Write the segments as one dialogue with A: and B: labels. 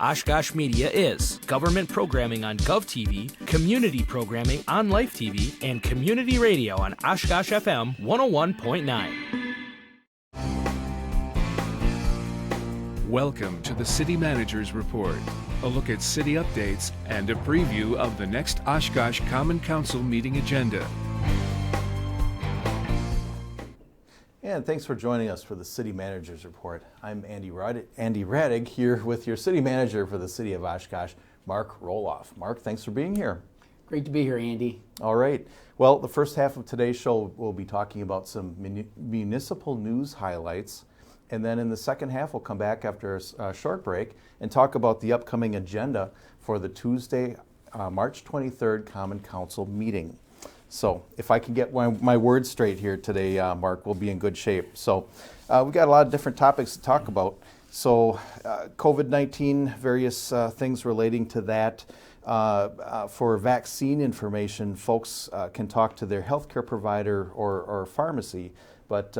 A: Oshkosh Media is government programming on GovTV, community programming on Life TV, and community radio on Oshkosh FM 101.9.
B: Welcome to the City Manager's Report, a look at city updates and a preview of the next Oshkosh Common Council meeting agenda.
C: And thanks for joining us for the City Manager's Report. I'm Andy Radig here with your City Manager for the City of Oshkosh, Mark Roloff. Mark, thanks for being here.
D: Great to be here, Andy.
C: All right. Well, the first half of today's show, we'll be talking about some municipal news highlights. And then in the second half, we'll come back after a short break and talk about the upcoming agenda for the Tuesday, March 23rd Common Council meeting. So if I can get my words straight here today, Mark, we'll be in good shape. So we've got a lot of different topics to talk about. So COVID-19, various things relating to that. For vaccine information, folks can talk to their healthcare provider or pharmacy, but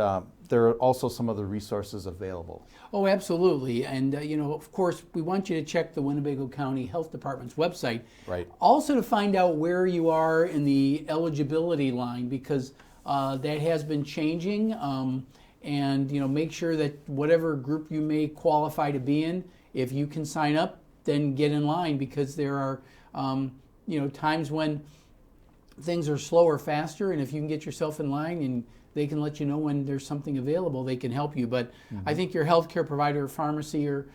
C: there are also some other resources available.
D: Oh, absolutely. And, of course, we want you to check the Winnebago County Health Department's website.
C: Right.
D: Also to find out where you are in the eligibility line, because that has been changing. And, make sure that whatever group you may qualify to be in, if you can sign up, then get in line, because there are, times when things are slower, faster, and if you can get yourself in line and they can let you know when there's something available, they can help you. But I think your healthcare provider or pharmacy are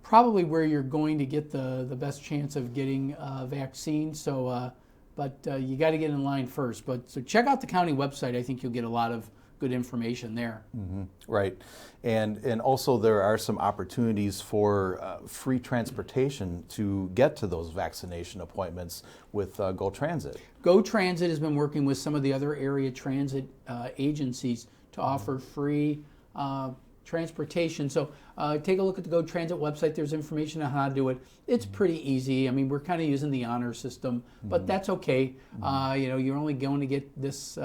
D: probably where you're going to get the best chance of getting a vaccine. So, but you got to get in line first. So check out the county website. I think you'll get a lot of good information there.
C: Mm-hmm. Right. And also there are some opportunities for free transportation to get to those vaccination appointments with Go Transit.
D: Go Transit has been working with some of the other area transit agencies to offer free transportation. So take a look at the Go Transit website. There's information on how to do it. It's pretty easy. I mean, we're kind of using the honor system, but that's okay. You're only going to get this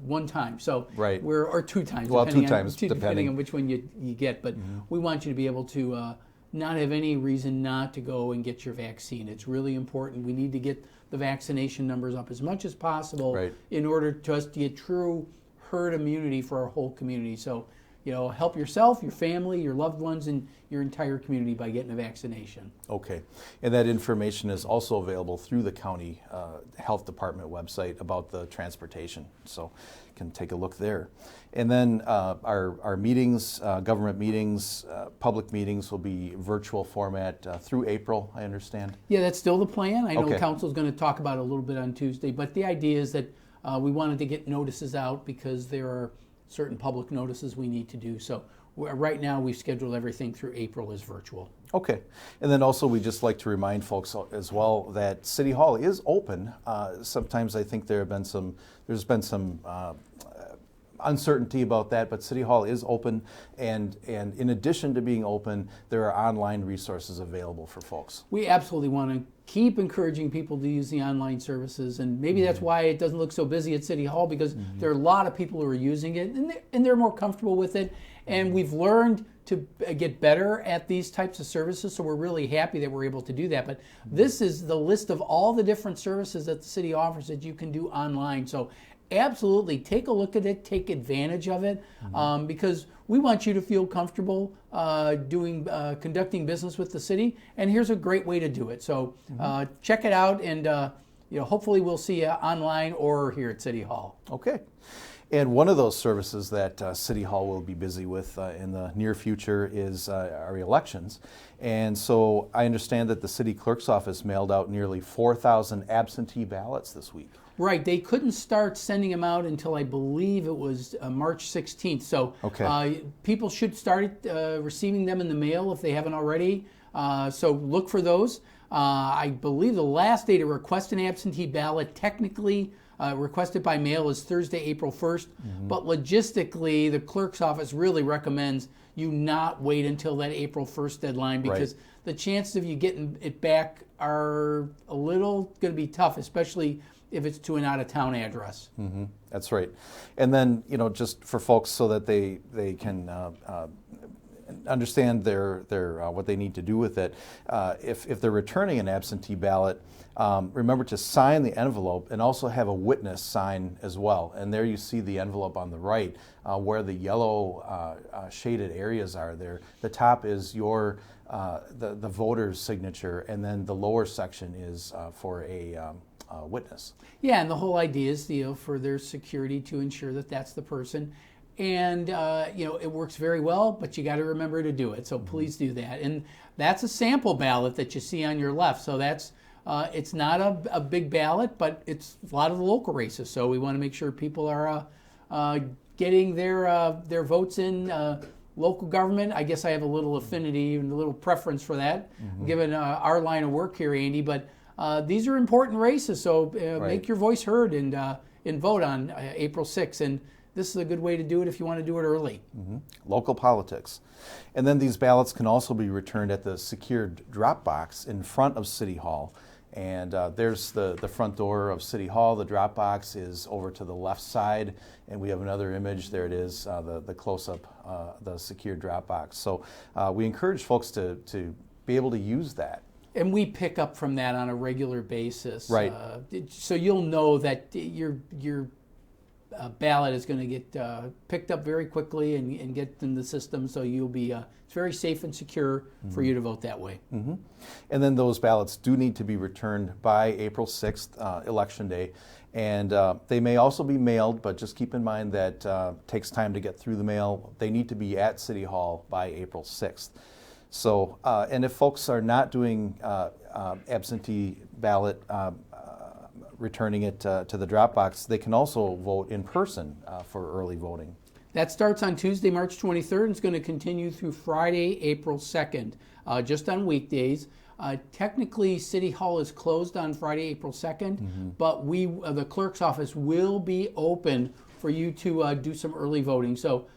D: one time, so
C: right.
D: or two times.
C: Well, depending
D: on which one you get. But we want you to be able to not have any reason not to go and get your vaccine. It's really important. We need to get the vaccination numbers up as much as possible in order to us to get true herd immunity for our whole community. So, help yourself, your family, your loved ones, and your entire community by getting a vaccination. Okay.
C: And that information is also available through the county health department website about the transportation. So you can take a look there. And then our meetings, government meetings, public meetings will be virtual format through April, I understand.
D: Yeah, that's still the plan. I know Council's going to talk about it a little bit on Tuesday, but the idea is that we wanted to get notices out because there are certain public notices we need to do. So right now we've scheduled everything through April as virtual.
C: Okay. And then also we just like to remind folks as well that City Hall is open. Sometimes I think there's been some uncertainty about that, but City Hall is open, and in addition to being open, there are online resources available for folks.
D: We absolutely want to keep encouraging people to use the online services, and maybe that's why it doesn't look so busy at City Hall, because there are a lot of people who are using it, and they're more comfortable with it, and we've learned to get better at these types of services, so we're really happy that we're able to do that. But this is the list of all the different services that the city offers that you can do online. So absolutely, take a look at it, take advantage of it, because we want you to feel comfortable conducting business with the city, and here's a great way to do it. So check it out, and hopefully we'll see you online or here at City Hall.
C: Okay. And one of those services that City Hall will be busy with in the near future is our elections. And so I understand that the City Clerk's office mailed out nearly 4,000 absentee ballots this week.
D: Right. They couldn't start sending them out until I believe it was March 16th. So people should start receiving them in the mail if they haven't already. So look for those. I believe the last day to request an absentee ballot technically requested by mail is Thursday, April 1st. But logistically, the clerk's office really recommends you not wait until that April 1st deadline, because the chances of you getting it back are a little going to be tough, especially if it's to an out-of-town address.
C: That's right. And then, just for folks so that they can understand their what they need to do with it. If they're returning an absentee ballot, remember to sign the envelope and also have a witness sign as well. And there you see the envelope on the right where the yellow shaded areas are there. The top is your the voter's signature, and then the lower section is for a witness.
D: Yeah, and the whole idea is, for their security to ensure that that's the person. And, it works very well, but you got to remember to do it. So please do that. And that's a sample ballot that you see on your left. So that's, it's not a big ballot, but it's a lot of the local races. So we want to make sure people are getting their votes in. Local government, I guess I have a little affinity and a little preference for that, given our line of work here, Andy. But these are important races, so make your voice heard and vote on April 6th. And this is a good way to do it if you want to do it early.
C: Local politics. And then these ballots can also be returned at the secured drop box in front of City Hall. And there's the front door of City Hall. The drop box is over to the left side, and we have another image. There it is, the close-up, the secure drop box. So we encourage folks to be able to use that.
D: And we pick up from that on a regular basis.
C: Right.
D: So you'll know that your ballot is going to get picked up very quickly and get in the system. So you'll be it's very safe and secure for you to vote that way.
C: And then those ballots do need to be returned by April 6th, Election Day. And they may also be mailed, but just keep in mind that it takes time to get through the mail. They need to be at City Hall by April 6th. So, and if folks are not doing absentee ballot, returning it to the drop box, they can also vote in person for early voting.
D: That starts on Tuesday, March 23rd, and it's going to continue through Friday, April 2nd, just on weekdays. Technically, City Hall is closed on Friday, April 2nd, but the clerk's office will be open for you to do some early voting. So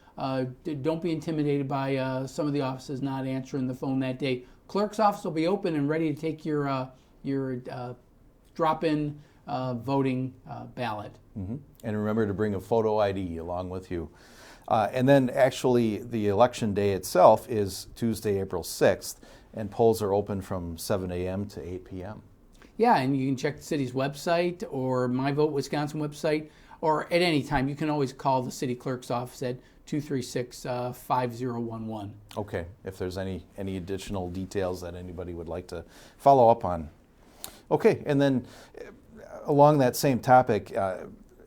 D: don't be intimidated by some of the offices not answering the phone that day. Clerk's office will be open and ready to take your drop-in voting ballot.
C: And remember to bring a photo ID along with you. And then actually the election day itself is Tuesday, April 6th, and polls are open from 7 a.m. to 8 p.m.
D: Yeah, and you can check the city's website or My Vote Wisconsin website, or at any time you can always call the city clerk's office at 236-5011.
C: Okay, if there's any additional details that anybody would like to follow up on. Okay, and then along that same topic,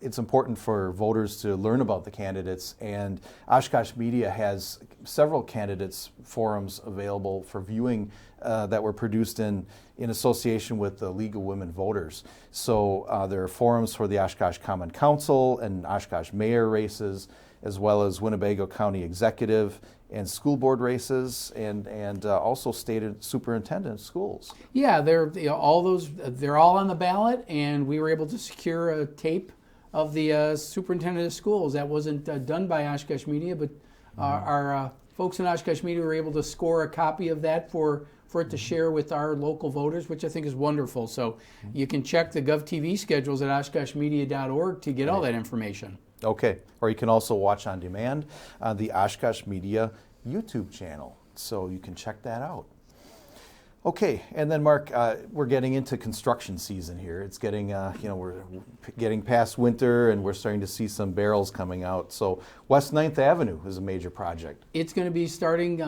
C: it's important for voters to learn about the candidates, and Oshkosh Media has several candidates forums available for viewing that were produced in association with the League of Women Voters. So there are forums for the Oshkosh Common Council and Oshkosh Mayor races, as well as Winnebago County Executive and school board races, and also stated superintendent schools.
D: Yeah, they're they're all on the ballot, and we were able to secure a tape of the superintendent of schools. That wasn't done by Oshkosh Media, but our folks in Oshkosh Media were able to score a copy of that for it to share with our local voters, which I think is wonderful. So you can check the GovTV schedules at oshkoshmedia.org to get all that information.
C: Okay, or you can also watch on demand on the Oshkosh Media YouTube channel, so you can check that out. Okay, and then Mark, we're getting into construction season here. It's getting, we're getting past winter, and we're starting to see some barrels coming out. So West 9th Avenue is a major project.
D: It's going to be starting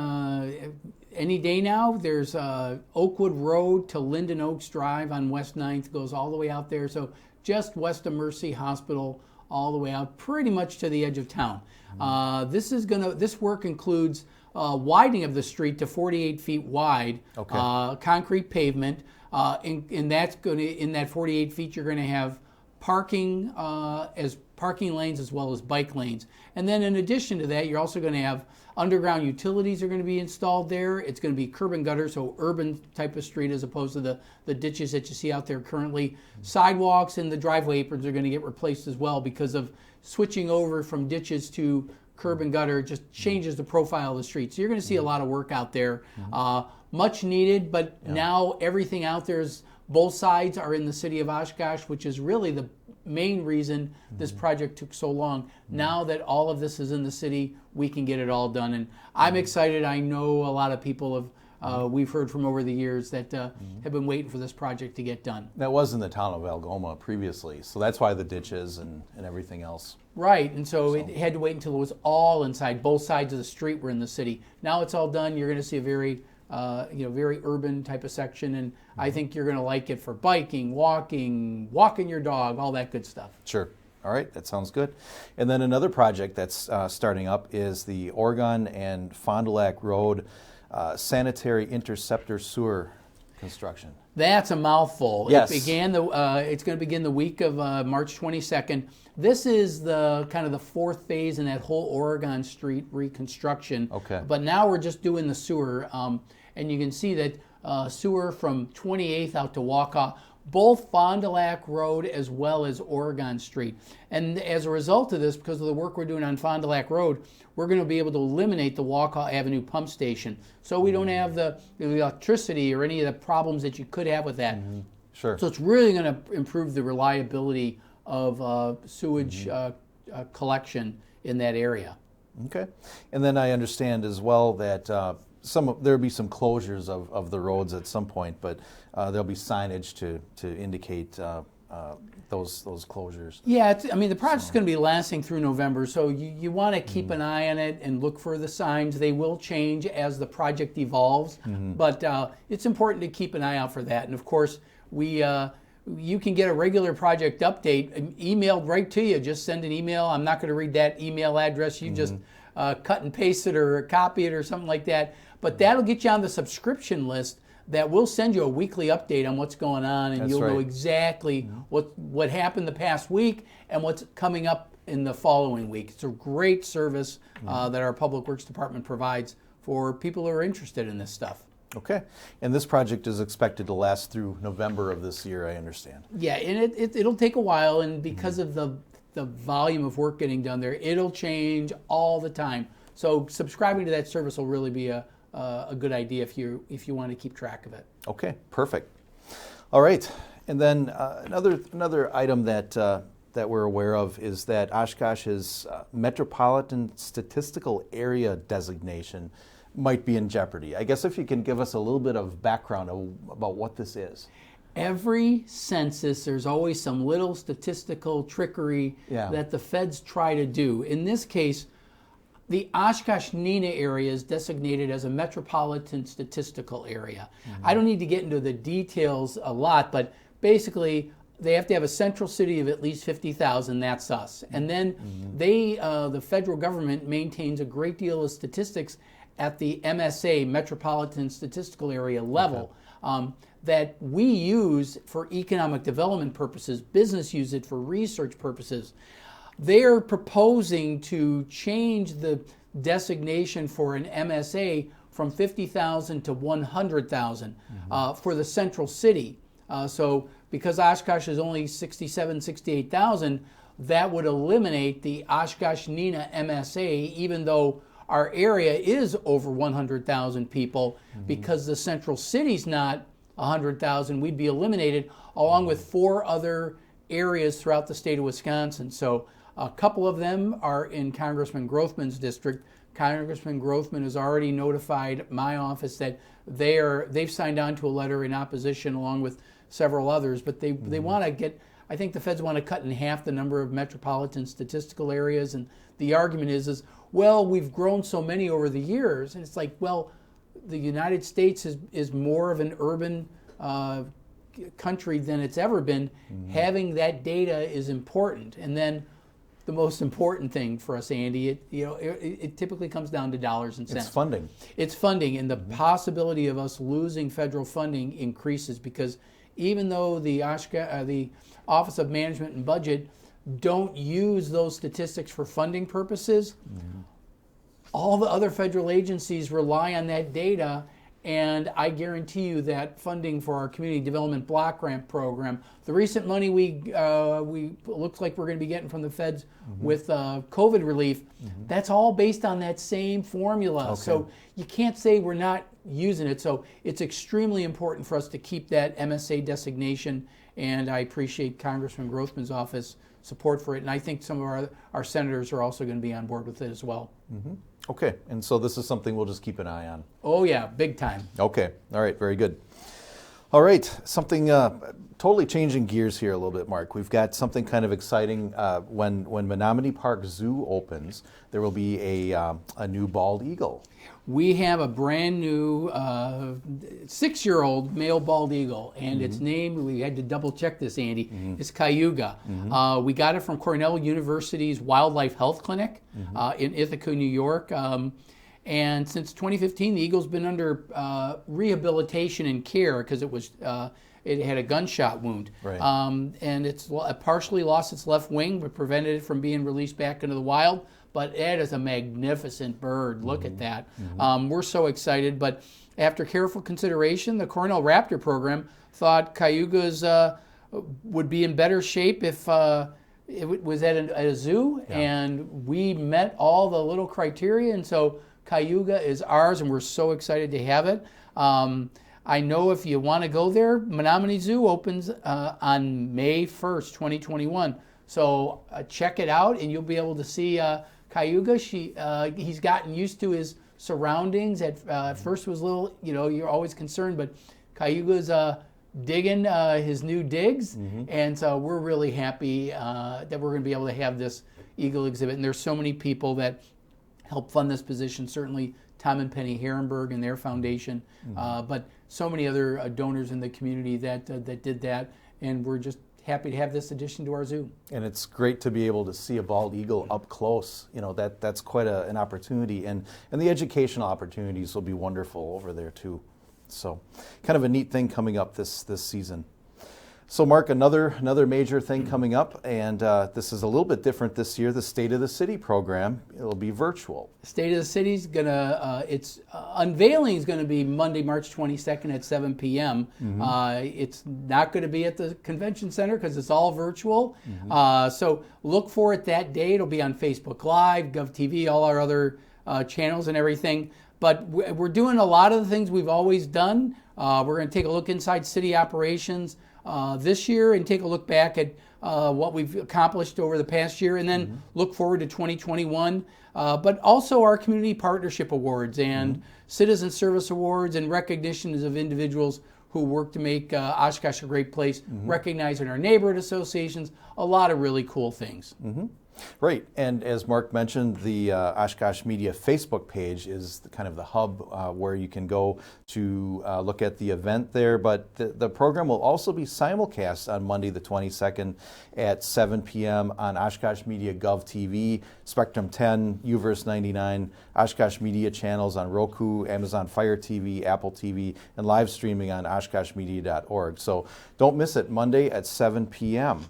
D: any day now. There's Oakwood Road to Linden Oaks Drive on West 9th, goes all the way out there. So just west of Mercy Hospital, all the way out, pretty much to the edge of town. This work includes widening of the street to 48 feet wide, concrete pavement, and that's going to, in that 48 feet, you're going to have parking lanes as well as bike lanes. And then in addition to that, you're also going to have underground utilities are going to be installed there. It's going to be curb and gutter, so urban type of street as opposed to the ditches that you see out there currently. Sidewalks and the driveway aprons are going to get replaced as well because of switching over from ditches to curb and gutter. Just changes the profile of the street. So you're going to see a lot of work out there. Much needed, but now everything out there is, both sides are in the city of Oshkosh, which is really main reason this project took so long. Now that all of this is in the city, we can get it all done. And I'm excited. I know a lot of people we've heard from over the years that have been waiting for this project to get done.
C: That was in the town of Algoma previously, so that's why the ditches and everything else.
D: Right, and so it had to wait until it was all inside. Both sides of the street were in the city. Now it's all done. You're going to see a very, very urban type of section, and I think you're going to like it for biking, walking your dog, all that good stuff.
C: Sure. All right, that sounds good. And then another project that's starting up is the Oregon and Fond du Lac Road sanitary interceptor sewer construction.
D: That's a mouthful.
C: Yes.
D: It's going to begin the week of March 22nd. This is the kind of the fourth phase in that whole Oregon Street reconstruction.
C: Okay.
D: But now we're just doing the sewer, and you can see that sewer from 28th out to Waukah, both Fond du Lac Road as well as Oregon Street. And as a result of this, because of the work we're doing on Fond du Lac Road, we're going to be able to eliminate the Waukah Avenue pump station. So we don't have the electricity or any of the problems that you could have with that.
C: Sure.
D: So it's really going to improve the reliability of sewage collection in that area.
C: Okay. And then I understand as well that there'll be some closures of the roads at some point, but there'll be signage to indicate those closures.
D: Yeah, the project's going to be lasting through November, so you want to keep an eye on it and look for the signs. They will change as the project evolves, but it's important to keep an eye out for that. And of course, you can get a regular project update emailed right to you. Just send an email. I'm not going to read that email address. You just cut and paste it or copy it or something like that. But that'll get you on the subscription list that will send you a weekly update on what's going on, and
C: That's
D: you'll
C: right.
D: know exactly what happened the past week and what's coming up in the following week. It's a great service that our Public Works Department provides for people who are interested in this stuff.
C: Okay. And this project is expected to last through November of this year, I understand.
D: Yeah, and it'll take a while, and because of the volume of work getting done there, it'll change all the time. So subscribing to that service will really be a good idea if you want to keep track of it.
C: Okay, perfect. All right. And then another item that we're aware of is that Oshkosh's Metropolitan Statistical Area designation might be in jeopardy. I guess if you can give us a little bit of background about what this is.
D: Every census, there's always some little statistical trickery that the feds try to do. In this case, the Oshkosh-Neenah area is designated as a metropolitan statistical area. I don't need to get into the details a lot, but basically they have to have a central city of at least 50,000, that's us. And then the federal government maintains a great deal of statistics at the MSA, Metropolitan Statistical Area level, that we use for economic development purposes. Business use it for research purposes. They're proposing to change the designation for an MSA from 50,000 to 100,000 for the central city. So because Oshkosh is only 68,000, that would eliminate the Oshkosh-Neenah MSA, even though our area is over 100,000 people. Because the central city's not 100,000, we'd be eliminated along with 4 other areas throughout the state of Wisconsin. So a couple of them are in Congressman Grothman's district. Congressman Grothman has already notified my office that they've signed on to a letter in opposition along with several others, but they want to get, I think the feds want to cut in half the number of metropolitan statistical areas, and the argument is well, we've grown so many over the years, and it's like, well, the United States is more of an urban country than it's ever been. Having that data is important. And then the most important thing for us, Andy, it typically comes down to dollars and cents.
C: It's funding.
D: It's funding, and the possibility of us losing federal funding increases because even though the Office of Management and Budget don't use those statistics for funding purposes, all the other federal agencies rely on that data, and I guarantee you that funding for our community development block grant program, the recent money we looks like we're going to be getting from the feds with COVID relief, that's all based on that same formula.
C: Okay.
D: So you can't say we're not using it. So it's extremely important for us to keep that MSA designation, and I appreciate Congressman Grothman's office support for it, and I think some of our senators are also going to be on board with it as well.
C: Okay, and so this is something we'll just keep an eye on.
D: Oh yeah, big time.
C: Okay, all right, very good. All right, something totally changing gears here a little bit, Mark. We've got something kind of exciting. When Menominee Park Zoo opens, there will be a new bald eagle.
D: We have a brand new 6-year-old male bald eagle, and its name, we had to double check this, Andy, is Cayuga. We got it from Cornell University's Wildlife Health Clinic in Ithaca, New York. And since 2015, the eagle's been under rehabilitation and care because it had a gunshot wound.
C: Right.
D: And it's partially lost its left wing, but prevented it from being released back into the wild. But that is a magnificent bird. Look at that. We're so excited. But after careful consideration, the Cornell Raptor program thought Cayugas would be in better shape if it was at a zoo. Yeah. And we met all the little criteria. And so Cayuga is ours, and we're so excited to have it. I know if you want to go there, Menominee Zoo opens on May 1st, 2021. So check it out, and you'll be able to see Cayuga. He's gotten used to his surroundings. At first it was a little, you're always concerned, but Cayuga's digging his new digs, and so we're really happy that we're going to be able to have this eagle exhibit. And there's so many people that help fund this position, certainly Tom and Penny Herrenberg and their foundation, but so many other donors in the community that did that, and we're just happy to have this addition to our zoo. And
C: it's great to be able to see a bald eagle up close. That's quite an opportunity, and the educational opportunities will be wonderful over there too. So kind of a neat thing coming up this season. So Mark, another major thing coming up, and this is a little bit different this year, the State of the City program. It'll be virtual.
D: State of the City's gonna, its unveiling is gonna be Monday, March 22nd at 7 p.m. It's not gonna be at the convention center because it's all virtual. So look for it that day. It'll be on Facebook Live, GovTV, all our other channels and everything. But we're doing a lot of the things we've always done. We're gonna take a look inside city operations this year and take a look back at what we've accomplished over the past year, and then look forward to 2021. But also our community partnership awards and citizen service awards and recognitions of individuals who work to make Oshkosh a great place, recognizing our neighborhood associations, a lot of really cool things. Right, and as Mark mentioned, the Oshkosh Media Facebook page is kind of the hub where you can go to look at the event there, but the program will also be simulcast on Monday the 22nd at 7 p.m. on Oshkosh Media GovTV, Spectrum 10, UVerse 99, Oshkosh Media channels on Roku, Amazon Fire TV, Apple TV, and live streaming on oshkoshmedia.org. So don't miss it, Monday at 7 p.m.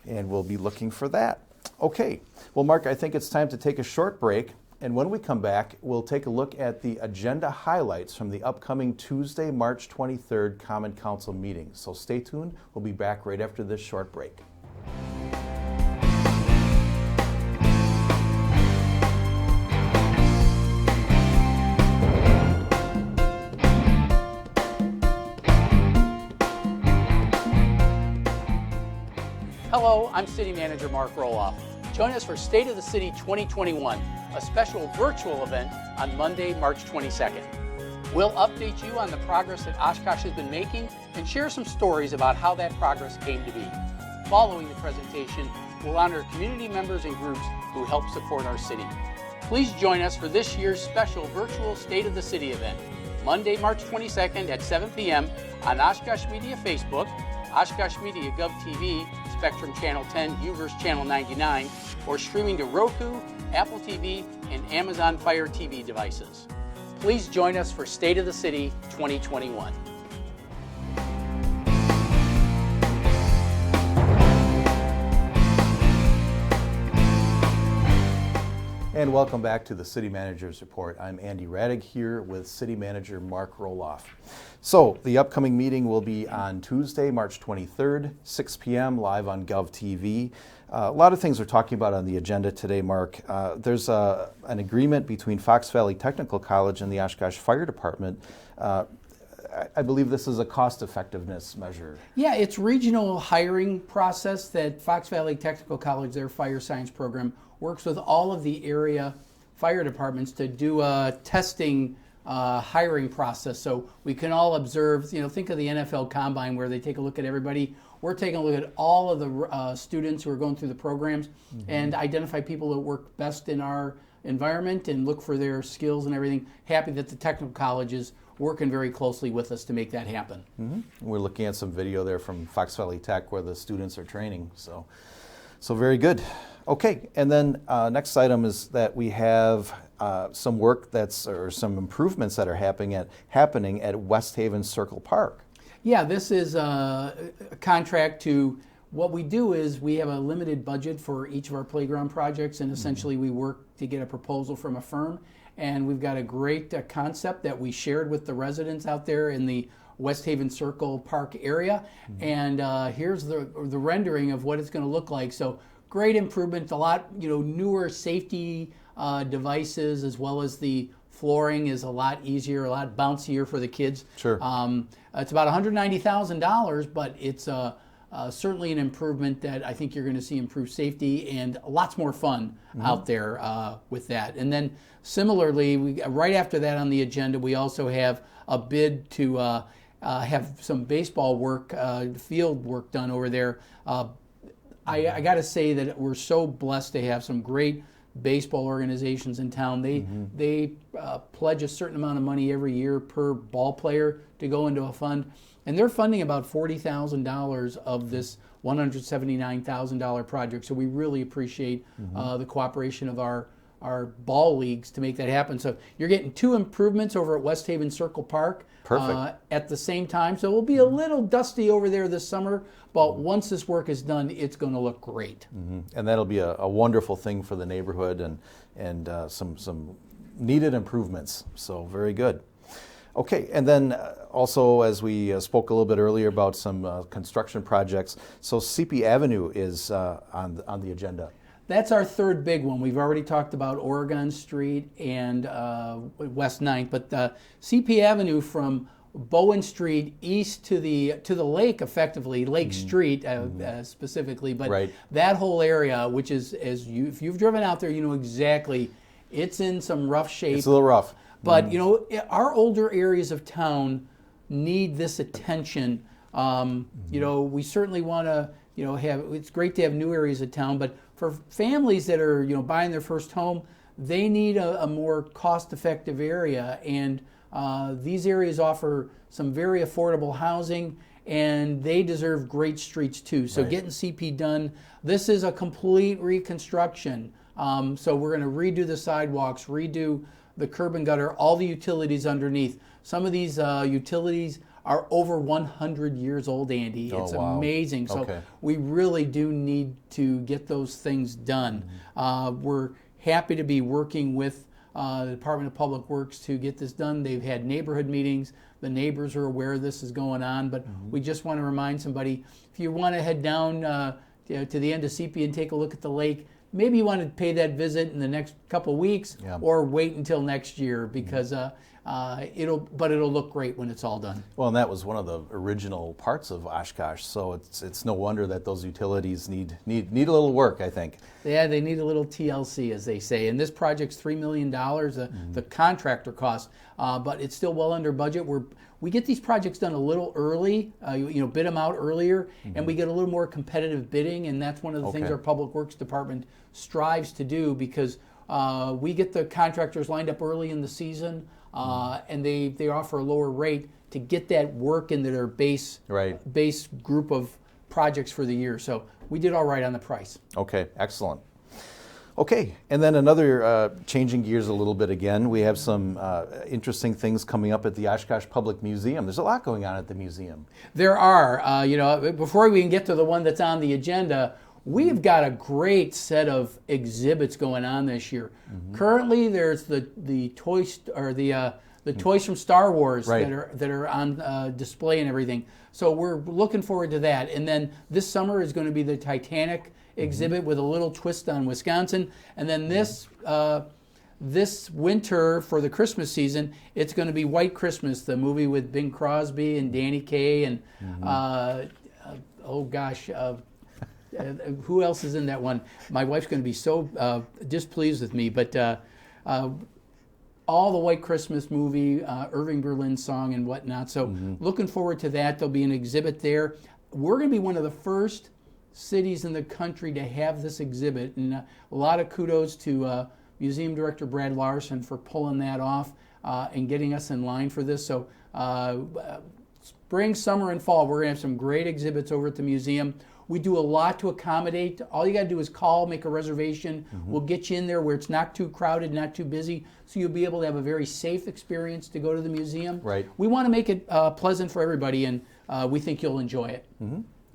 D: And we'll be looking for that. Okay, well, Mark, I think it's time to take a short break. And when we come back, we'll take a look at the agenda highlights from the upcoming Tuesday, March 23rd Common Council meeting. So stay tuned. We'll be back right after this short break.
E: Hello, I'm City Manager Mark Roloff. Join us for State of the City 2021, a special virtual event on Monday, March 22nd. We'll update you on the progress that Oshkosh has been making and share some stories about how that progress came to be. Following the presentation, we'll honor community members and groups who help support our city. Please join us for this year's special virtual State of the City event, Monday, March 22nd at 7 p.m. on Oshkosh Media Facebook, Oshkosh Media GovTV, Spectrum Channel 10, UVerse Channel 99, or streaming to Roku, Apple TV, and Amazon Fire TV devices. Please join us for State of the City 2021.
C: And welcome back to the City Manager's Report. I'm Andy Radig here with City Manager Mark Roloff. So the upcoming meeting will be on Tuesday, March 23rd, 6 p.m. live on GovTV. A lot of things we're talking about on the agenda today, Mark. There's an agreement between Fox Valley Technical College and the Oshkosh Fire Department. I believe this is a cost-effectiveness measure.
D: Yeah, it's regional hiring process that Fox Valley Technical College, their fire science program, works with all of the area fire departments to do a testing hiring process so we can all observe, think of the NFL Combine where they take a look at everybody. We're taking a look at all of the students who are going through the programs and identify people that work best in our environment and look for their skills and everything. Happy that the technical college is working very closely with us to make that happen.
C: We're looking at some video there from Fox Valley Tech where the students are training, so very good. Okay, and then next item is that we have some work or some improvements that are happening at West Haven Circle Park.
D: Yeah, this is a contract to, what we do is we have a limited budget for each of our playground projects, and essentially we work to get a proposal from a firm, and we've got a great concept that we shared with the residents out there in the West Haven Circle Park area, and here's the rendering of what it's going to look like. So great improvement, a lot newer safety devices, as well as the flooring is a lot easier, a lot bouncier for the kids.
C: Sure.
D: It's about $190,000, but it's certainly an improvement that I think you're going to see improved safety and lots more fun out there with that. And then similarly, right after that on the agenda, we also have a bid to have some baseball work, field work done over there. I got to say that we're so blessed to have some great baseball organizations in town. They pledge a certain amount of money every year per ball player to go into a fund, and they're funding about $40,000 of this $179,000 project. So we really appreciate the cooperation of our ball leagues to make that happen. So you're getting two improvements over at West Haven Circle Park at the same time. So it will be a little dusty over there this summer, but once this work is done, it's going to look great.
C: And that'll be a wonderful thing for the neighborhood and some needed improvements. So very good. Okay, and then also, as we spoke a little bit earlier about some construction projects, so CP Avenue is on the agenda.
D: That's our third big one. We've already talked about Oregon Street and West 9th, but CP Avenue from Bowen Street east to the lake, effectively Lake Street specifically, but that whole area, which is, if you've driven out there, you know exactly, it's in some rough shape.
C: It's a little rough.
D: But our older areas of town need this attention. We certainly want to have. It's great to have new areas of town, but for families that are buying their first home, they need a more cost-effective area, and these areas offer some very affordable housing, and they deserve great streets too. So getting CP done. This is a complete reconstruction. So we're going to redo the sidewalks, redo the curb and gutter, all the utilities underneath. Some of these utilities are over 100 years old, Andy. It's amazing. So we really do need to get those things done. We're happy to be working with the Department of Public Works to get this done. They've had neighborhood meetings. The neighbors are aware this is going on, but we just want to remind somebody, if you want to head down to the end of CP and take a look at the lake, maybe you want to pay that visit in the next couple weeks or wait until next year, because it'll look great when it's all done.
C: Well, and that was one of the original parts of Oshkosh, so it's no wonder that those utilities need a little work, I think.
D: Yeah, they need a little TLC, as they say. And this project's $3 million, the contractor cost, but it's still well under budget. We get these projects done a little early, bid them out earlier, and we get a little more competitive bidding, and that's one of the things our Public Works Department strives to do, because we get the contractors lined up early in the season, and they offer a lower rate to get that work into their base group of projects for the year. So we did all right on the price.
C: Okay, excellent. Okay, and then another, changing gears a little bit again, we have some interesting things coming up at the Oshkosh Public Museum. There's a lot going on at the museum.
D: There are. Before we can get to the one that's on the agenda, We have got a great set of exhibits going on this year. Currently, there's the toys from Star Wars that are on display and everything. So we're looking forward to that. And then this summer is going to be the Titanic exhibit with a little twist on Wisconsin. And then this winter for the Christmas season, it's going to be White Christmas, the movie with Bing Crosby and Danny Kaye and who else is in that one? My wife's going to be so displeased with me, but all the White Christmas movie, Irving Berlin's song and whatnot. So looking forward to that. There'll be an exhibit there. We're going to be one of the first cities in the country to have this exhibit, and a lot of kudos to Museum Director Brad Larson for pulling that off and getting us in line for this. So spring, summer, and fall, we're going to have some great exhibits over at the museum. We do a lot to accommodate. All you got to do is call, make a reservation. We'll get you in there where it's not too crowded, not too busy, so you'll be able to have a very safe experience to go to the museum.
C: Right.
D: We want to make it pleasant for everybody, and we think you'll enjoy it.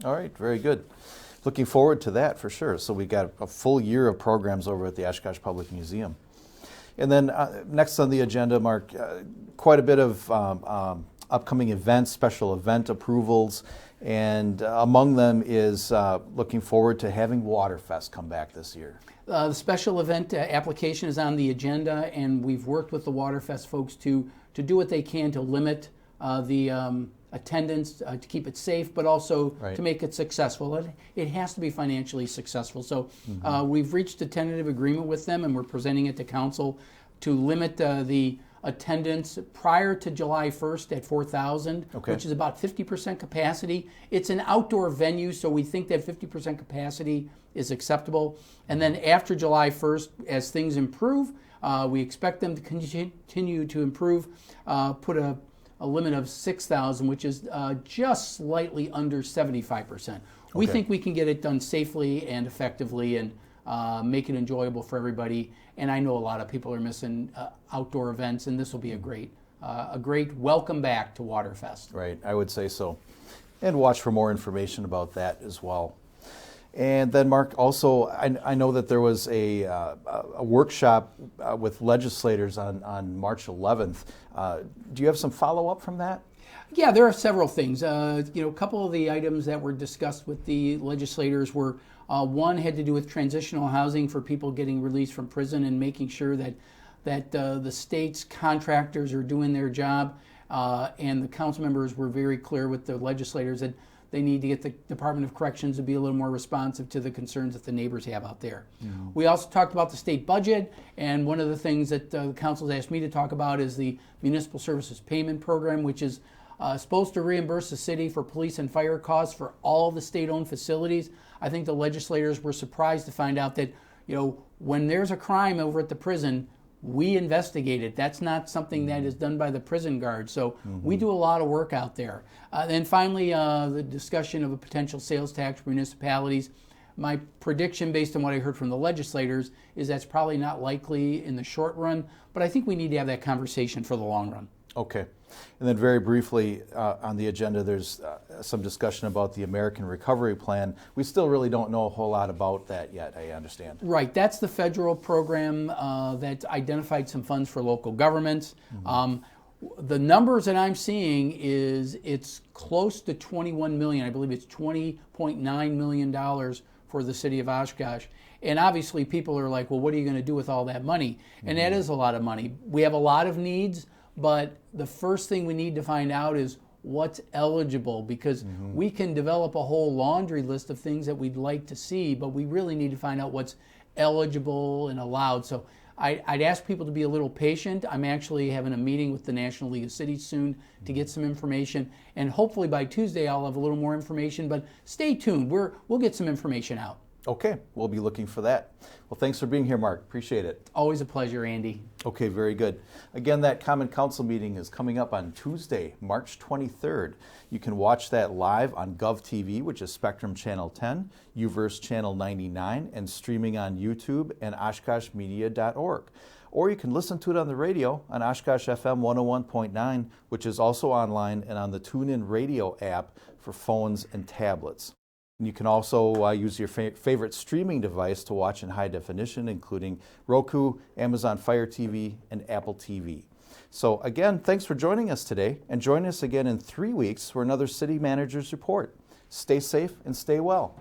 C: All right, very good. Looking forward to that for sure. So we've got a full year of programs over at the Oshkosh Public Museum. And then next on the agenda, Mark, quite a bit of upcoming events, special event approvals, and among them is looking forward to having Waterfest come back this year.
D: The special event application is on the agenda, and we've worked with the Waterfest folks to do what they can to limit the attendance, to keep it safe, but also to make it successful. It has to be financially successful. So we've reached a tentative agreement with them, and we're presenting it to council to limit the attendance prior to July 1st at 4,000, which is about 50% capacity. It's an outdoor venue, so we think that 50% capacity is acceptable. And then after July 1st, as things improve, we expect them to continue to improve, put a limit of 6,000, which is just slightly under 75%. We think we can get it done safely and effectively and make it enjoyable for everybody. And I know a lot of people are missing outdoor events, and this will be a great welcome back to Waterfest.
C: Right, I would say so. And watch for more information about that as well. And then, Mark, also, I know that there was a workshop with legislators on March 11th. Do you have some follow-up from that?
D: Yeah, there are several things. A couple of the items that were discussed with the legislators were, one had to do with transitional housing for people getting released from prison and making sure that the state's contractors are doing their job. And the council members were very clear with the legislators that they need to get the Department of Corrections to be a little more responsive to the concerns that the neighbors have out there. We also talked about the state budget, and one of the things that the council's asked me to talk about is the Municipal Services Payment Program, which is supposed to reimburse the city for police and fire costs for all the state-owned facilities. I think the legislators were surprised to find out that, when there's a crime over at the prison, we investigate it. That's not something that is done by the prison guard. So we do a lot of work out there. And finally, the discussion of a potential sales tax for municipalities. My prediction, based on what I heard from the legislators, is that's probably not likely in the short run, but I think we need to have that conversation for the long run.
C: Okay. And then very briefly on the agenda, there's some discussion about the American Recovery Plan. We still really don't know a whole lot about that yet, I understand.
D: Right. That's the federal program that identified some funds for local governments. The numbers that I'm seeing is it's close to $21 million. I believe it's $20.9 million for the city of Oshkosh. And obviously people are like, well, what are you going to do with all that money? And that is a lot of money. We have a lot of needs, but the first thing we need to find out is what's eligible, because we can develop a whole laundry list of things that we'd like to see, but we really need to find out what's eligible and allowed. So I'd ask people to be a little patient. I'm actually having a meeting with the National League of Cities soon to get some information, and hopefully by Tuesday I'll have a little more information, but stay tuned. We'll get some information out.
C: Okay, we'll be looking for that. Well, thanks for being here, Mark. Appreciate it.
D: Always a pleasure, Andy.
C: Okay, very good. Again, that Common Council meeting is coming up on Tuesday, March 23rd. You can watch that live on GovTV, which is Spectrum Channel 10, Uverse Channel 99, and streaming on YouTube and OshkoshMedia.org. Or you can listen to it on the radio on Oshkosh FM 101.9, which is also online and on the TuneIn Radio app for phones and tablets. And you can also use your favorite streaming device to watch in high definition, including Roku, Amazon Fire TV, and Apple TV. So again, thanks for joining us today, and join us again in 3 weeks for another City Manager's Report. Stay safe and stay well.